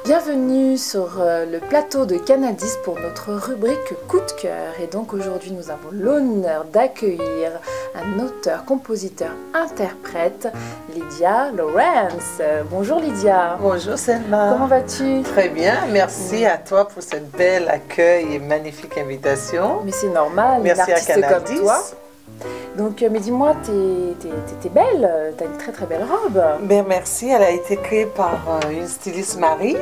Bienvenue sur le plateau de Canadis pour notre rubrique Coup de cœur. Et donc aujourd'hui nous avons l'honneur d'accueillir un auteur, compositeur, interprète, Lydia Lawrence. Bonjour Lydia. Bonjour Selma. Comment vas-tu? Très bien, merci à toi pour cette belle accueil et magnifique invitation. Mais c'est normal, merci une artiste à Canadis. comme toi. Donc, mais dis-moi, t'es belle, t'as une très très belle robe. Ben, merci, elle a été créée par une styliste Marie,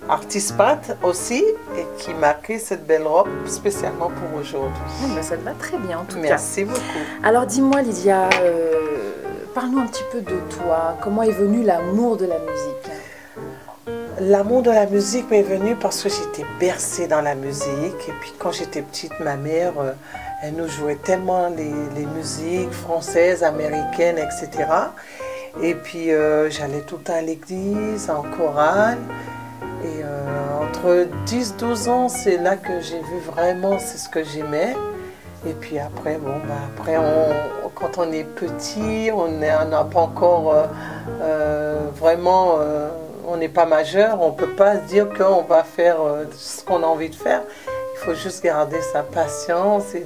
artiste peintre aussi, et qui m'a créé cette belle robe spécialement pour aujourd'hui. Ben, ça te va très bien en tout cas. Merci beaucoup. Alors dis-moi Lydia, parle-nous un petit peu de toi. Comment est venu l'amour de la musique? L'amour de la musique m'est venu parce que j'étais bercée dans la musique. Et puis quand j'étais petite, ma mère, elle nous jouait tellement les musiques françaises, américaines, etc. Et puis j'allais tout le temps à l'église, en chorale. Et entre 10-12 ans, c'est là que j'ai vu vraiment c'est ce que j'aimais. Et puis après, bon, bah, après quand on est petit, on n'a pas encore vraiment... on n'est pas majeur, on ne peut pas dire qu'on va faire ce qu'on a envie de faire. Il faut juste garder sa patience et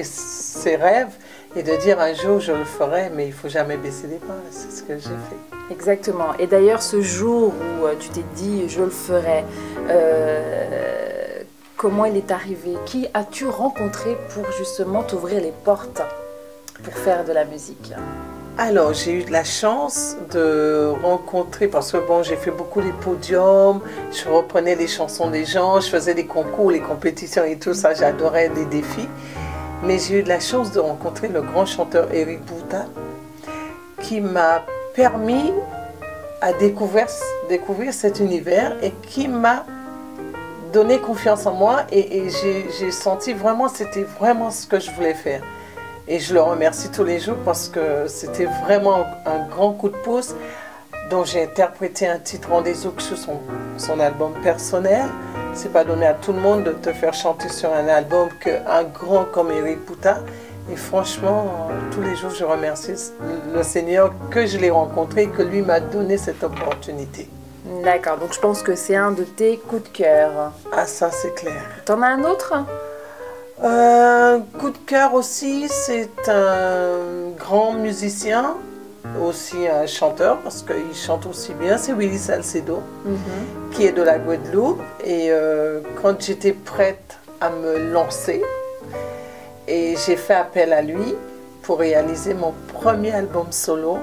ses rêves et de dire un jour je le ferai, mais il ne faut jamais baisser les bras. C'est ce que j'ai fait. Exactement. Et d'ailleurs, ce jour où tu t'es dit je le ferai, comment il est arrivé? Qui as-tu rencontré pour justement t'ouvrir les portes pour faire de la musique? Alors, j'ai eu de la chance de rencontrer, parce que bon, j'ai fait beaucoup les podiums, je reprenais les chansons des gens, je faisais des concours, les compétitions et tout ça, j'adorais les défis. Mais j'ai eu de la chance de rencontrer le grand chanteur Eric Bouta, qui m'a permis à découvrir cet univers et qui m'a donné confiance en moi et j'ai senti vraiment, c'était vraiment ce que je voulais faire. Et je le remercie tous les jours parce que c'était vraiment un grand coup de pouce. Donc j'ai interprété un titre Rendez-vous sur son album personnel. C'est pas donné à tout le monde de te faire chanter sur un album qu'un grand comme Eric Bouta. Et franchement, tous les jours je remercie le Seigneur que je l'ai rencontré et que lui m'a donné cette opportunité. D'accord, donc je pense que c'est un de tes coups de cœur. Ah ça c'est clair. T'en as un autre? Coup de cœur aussi, c'est un grand musicien, aussi un chanteur, parce qu'il chante aussi bien, c'est Willy Salcedo, qui est de la Guadeloupe. Et quand j'étais prête à me lancer, et j'ai fait appel à lui pour réaliser mon premier album solo,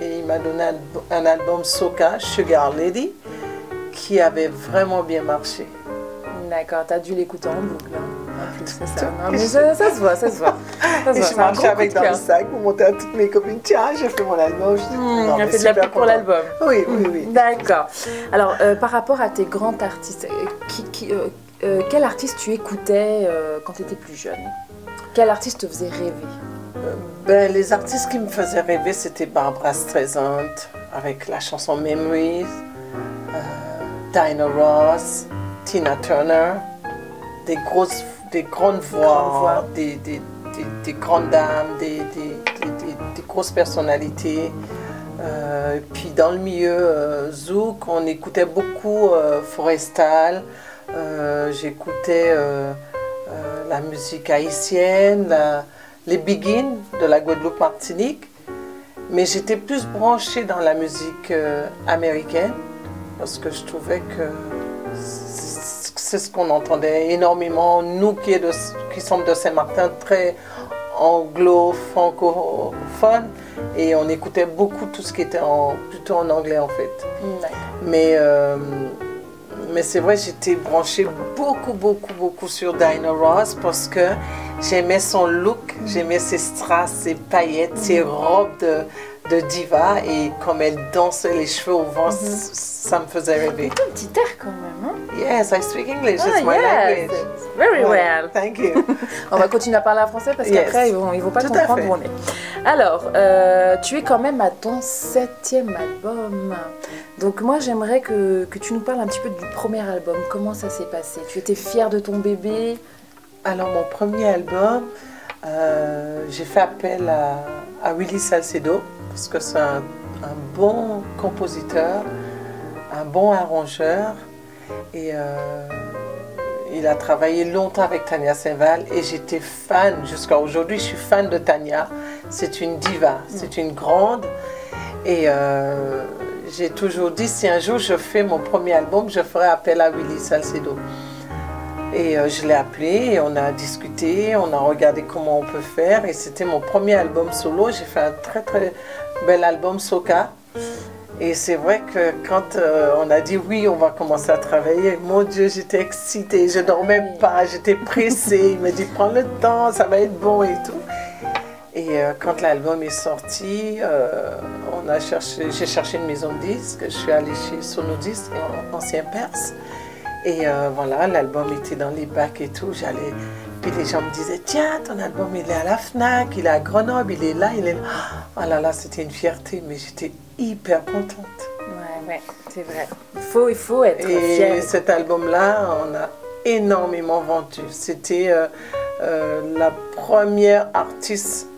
et il m'a donné un album Soca, Sugar Lady, qui avait vraiment bien marché. D'accord, t'as dû l'écouter en boucle. En plus, c'est ça. Non, mais ça se voit, ça se voit. Et je marchais avec dans le sac pour montrer à toutes mes copines, tiens, j'ai fait mon album. On a fait de la pub pour l'album. Oui, oui, oui. D'accord. Alors, par rapport à tes grands artistes, quel artiste tu écoutais quand tu étais plus jeune? Quel artiste te faisait rêver? Les artistes qui me faisaient rêver, c'était Barbra Streisand, avec la chanson Memories, Diana Ross, Tina Turner, des grandes voix, des grandes dames, des grosses personnalités. Puis dans le milieu zouk, on écoutait beaucoup Forestal, j'écoutais la musique haïtienne, les Begin de la Guadeloupe-Martinique, mais j'étais plus branchée dans la musique américaine parce que je trouvais que c'est ce qu'on entendait énormément, nous qui sommes de Saint-Martin, très anglo-francophone, et on écoutait beaucoup tout ce qui était plutôt en anglais en fait. Mais c'est vrai, j'étais branchée beaucoup sur Diana Ross parce que j'aimais son look, j'aimais ses strass, ses paillettes, ses robes de diva, et comme elle dansait les cheveux au vent, ça me faisait rêver. Un petit air quand même, hein? Yes, I speak English, it's my language. Very well. Thank you. On va continuer à parler en français parce qu'après, ils vont pas comprendre où on est. Alors, tu es quand même à ton 7e album. Donc moi, j'aimerais que tu nous parles un petit peu du premier album. Comment ça s'est passé? Tu étais fière de ton bébé? Alors, mon premier album, j'ai fait appel à Willy Salcedo parce que c'est un bon compositeur, un bon arrangeur, Et il a travaillé longtemps avec Tania Saint-Val et j'étais fan, jusqu'à aujourd'hui, je suis fan de Tania. C'est une diva, c'est une grande. Et j'ai toujours dit, si un jour je fais mon premier album, je ferai appel à Willy Salcedo. Et je l'ai appelé et on a discuté, on a regardé comment on peut faire. Et c'était mon premier album solo. J'ai fait un très très bel album Soca. Et c'est vrai que quand on a dit oui, on va commencer à travailler, mon Dieu, j'étais excitée, je ne dormais pas, j'étais pressée. Il m'a dit prends le temps, ça va être bon et tout. Et quand l'album est sorti, j'ai cherché une maison de disques, je suis allée chez Sonodisc, ancien Perse. Et voilà, l'album était dans les bacs et tout, puis les gens me disaient, tiens, ton album il est à la FNAC, il est à Grenoble, il est là, il est là. Oh là là, c'était une fierté, mais j'étais hyper contente. Ouais, c'est vrai. Il faut être fier. Et cet album-là, on a énormément vendu. C'était la première artiste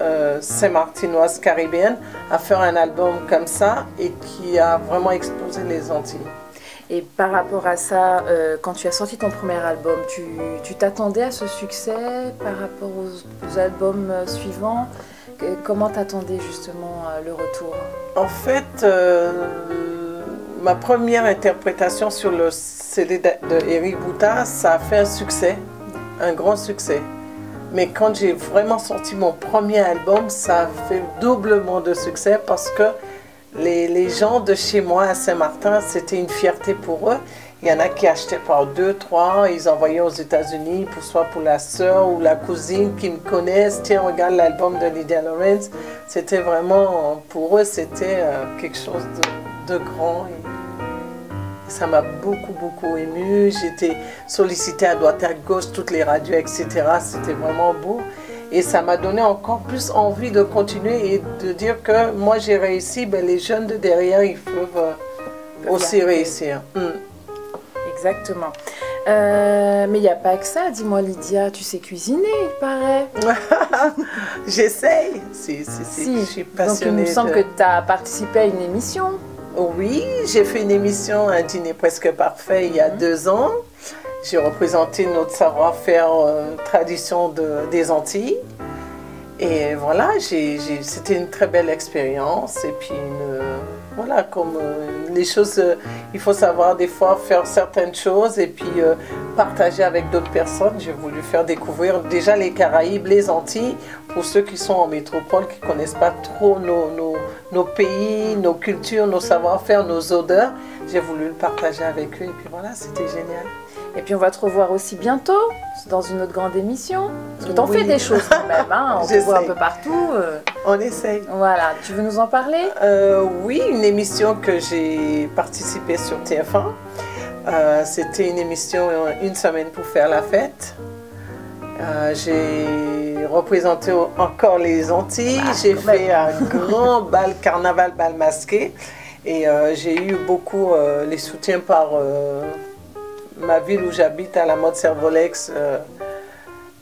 saint-martinoise caribéenne à faire un album comme ça et qui a vraiment explosé les Antilles. Et par rapport à ça, quand tu as sorti ton premier album, tu t'attendais à ce succès par rapport aux albums suivants? Comment t'attendais justement le retour? En fait, ma première interprétation sur le CD de Eric Bouta, ça a fait un succès, un grand succès. Mais quand j'ai vraiment sorti mon premier album, ça a fait doublement de succès parce que les gens de chez moi à Saint-Martin, c'était une fierté pour eux. Il y en a qui achetaient par 2, 3, ils envoyaient aux États-Unis, soit pour la sœur ou la cousine qui me connaissent. Tiens, regarde l'album de Lydia Lorenz. C'était vraiment, pour eux, c'était quelque chose de grand. Et ça m'a beaucoup, beaucoup émue. J'étais sollicitée à droite à gauche, toutes les radios, etc. C'était vraiment beau. Et ça m'a donné encore plus envie de continuer et de dire que moi j'ai réussi, ben les jeunes de derrière, ils peuvent aussi réussir. Exactement. Mais il n'y a pas que ça. Dis-moi Lydia, tu sais cuisiner, il paraît. J'essaye. Si. Je suis passionnée. Donc il me semble que tu as participé à une émission. Oui, j'ai fait une émission, Un dîner presque parfait, il y a 2 ans. J'ai représenté notre savoir-faire tradition des Antilles. Et voilà, c'était une très belle expérience. Et puis, voilà, comme les choses, il faut savoir des fois faire certaines choses et puis partager avec d'autres personnes. J'ai voulu faire découvrir déjà les Caraïbes, les Antilles, pour ceux qui sont en métropole, qui ne connaissent pas trop nos pays, nos cultures, nos savoir-faire, nos odeurs. J'ai voulu le partager avec eux et puis voilà, c'était génial. Et puis on va te revoir aussi bientôt dans une autre grande émission. Parce que t'en fais des choses quand même, hein. On te voit un peu partout. On essaye. Voilà, tu veux nous en parler? Oui, une émission que j'ai participé sur TF1. C'était une émission Une semaine pour faire la fête. J'ai représenté encore les Antilles. J'ai fait un grand carnaval bal masqué. Et j'ai eu beaucoup les soutiens par ma ville où j'habite, à la mode Servolex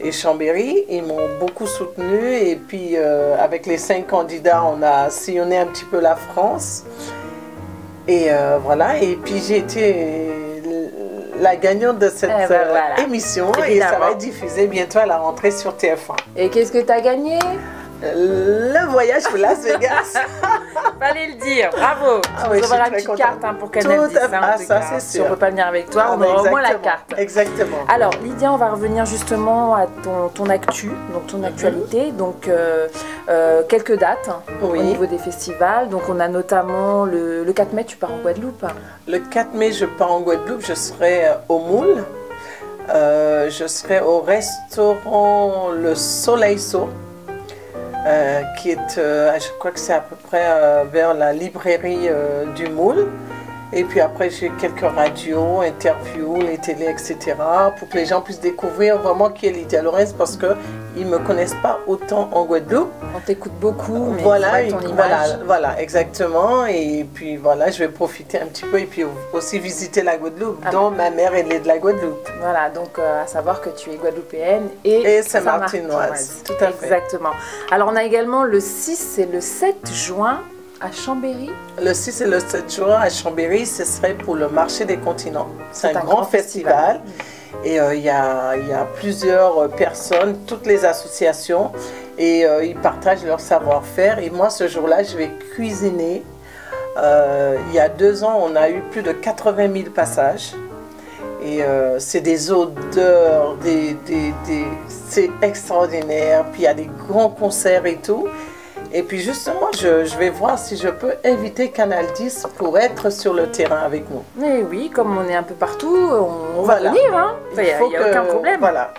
et Chambéry. Ils m'ont beaucoup soutenu et puis avec les 5 candidats, on a sillonné un petit peu la France. Et voilà, et puis j'ai été la gagnante de cette émission et ça va être diffusé bientôt à la rentrée sur TF1. Et qu'est-ce que tu as gagné? Le voyage pour Las Vegas. Fallait le dire, bravo. Tu nous enverras une petite carte pour Canal 10. Ça c'est sûr. Si on ne peut pas venir avec toi, on aura au moins la carte. Exactement. Alors Lydia, on va revenir justement à ton actu, donc ton actualité. Donc quelques dates au niveau des festivals. Donc on a notamment le 4 mai, tu pars en Guadeloupe. Le 4 mai, je pars en Guadeloupe, je serai au Moule. Je serai au restaurant Le Soleil Saut. Qui est, je crois que c'est à peu près vers la librairie du Moule. Et puis après, j'ai quelques radios, interviews, les télés, etc. pour que les gens puissent découvrir vraiment qui est Lydia Lorenz parce qu'ils ne me connaissent pas autant en Guadeloupe. On t'écoute beaucoup, mais voilà, ton image. Voilà, exactement. Et puis voilà, je vais profiter un petit peu et puis aussi visiter la Guadeloupe, dont ma mère elle est de la Guadeloupe. Voilà, donc à savoir que tu es guadeloupéenne et Saint-Martinoise. Tout à fait. Exactement. Alors on a également le 6 et le 7 juin À Chambéry? Le 6 et le 7 juin à Chambéry, ce serait pour le marché des continents. C'est un grand festival. Et il y a plusieurs personnes, toutes les associations, et ils partagent leur savoir-faire. Et moi, ce jour-là, je vais cuisiner. Il y a 2 ans, on a eu plus de 80 000 passages. Et c'est des odeurs, c'est extraordinaire. Puis il y a des grands concerts et tout. Et puis justement, je vais voir si je peux inviter Canal 10 pour être sur le terrain avec nous. Mais oui, comme on est un peu partout, on va venir. Hein. Il n'y a aucun problème. Voilà.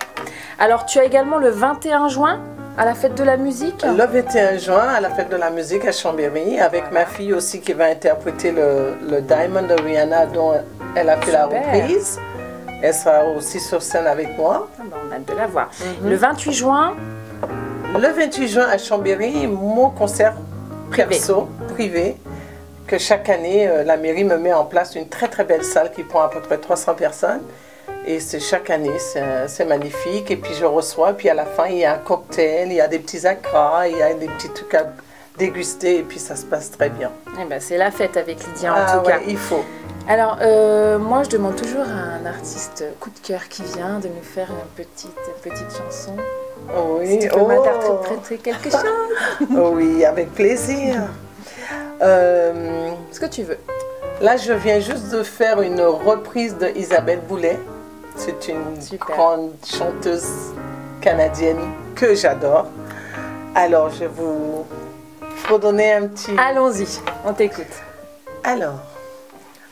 Alors, tu as également le 21 juin à la fête de la musique? Le 21 juin à la fête de la musique à Chambéry, avec ma fille aussi qui va interpréter le Diamond de Rihanna dont elle a fait la reprise. Elle sera aussi sur scène avec moi. Ah ben, on a hâte de la voir. Le 28 juin? Le 28 juin à Chambéry, mon concert perso, privé, que chaque année, la mairie me met en place une très très belle salle qui prend à peu près 300 personnes. Et c'est chaque année, c'est magnifique. Et puis je reçois, puis à la fin, il y a un cocktail, il y a des petits acras, il y a des petits trucs à déguster, et puis ça se passe très bien. Eh ben, c'est la fête avec Lydia en tout cas. Il faut. Alors, moi, je demande toujours à un artiste coup de cœur qui vient de nous faire une petite chanson. Oui. Si tu peux m'interpréter quelque chose. Oui, avec plaisir. Ce que tu veux. Là, je viens juste de faire une reprise de Isabelle Boulay. C'est une grande chanteuse canadienne que j'adore. Alors, je vais vous redonner un petit... Allons-y, on t'écoute. Alors,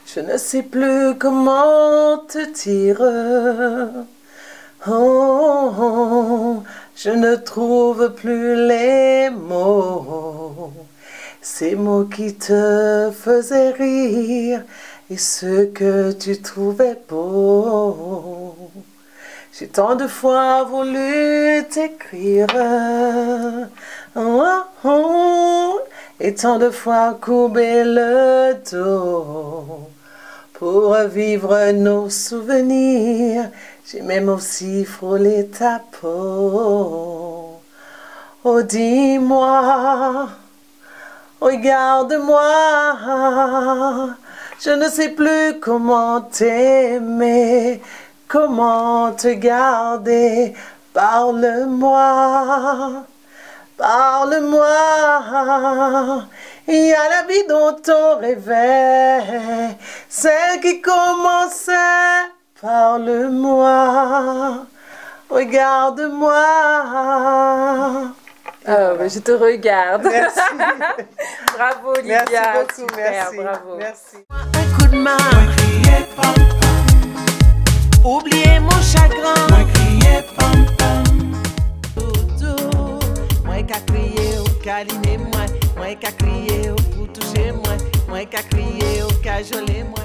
je ne sais plus comment te dire. Oh, je ne trouve plus les mots. Ces mots qui te faisaient rire et ceux que tu trouvais beaux. J'ai tant de fois voulu t'écrire et tant de fois courbé le dos pour revivre nos souvenirs. J'ai même aussi frôlé ta peau. Oh, dis-moi, regarde-moi, je ne sais plus comment t'aimer, comment te garder. Parle-moi, parle-moi. Il y a la vie dont on rêvait, celle qui commençait. Parle-moi, regarde-moi. Je te regarde. Merci. Bravo Lydia. Merci beaucoup, super, merci. Bravo. Merci. Un coup de main. Moi crier pam pam. Oubliez mon chagrin. Moi crier pam pam. Doudou. Moi qu'à crier ou câliner moi. Moi qu'à crier ou pour toucher moi. Moi qu'à crier ou cajoler moi.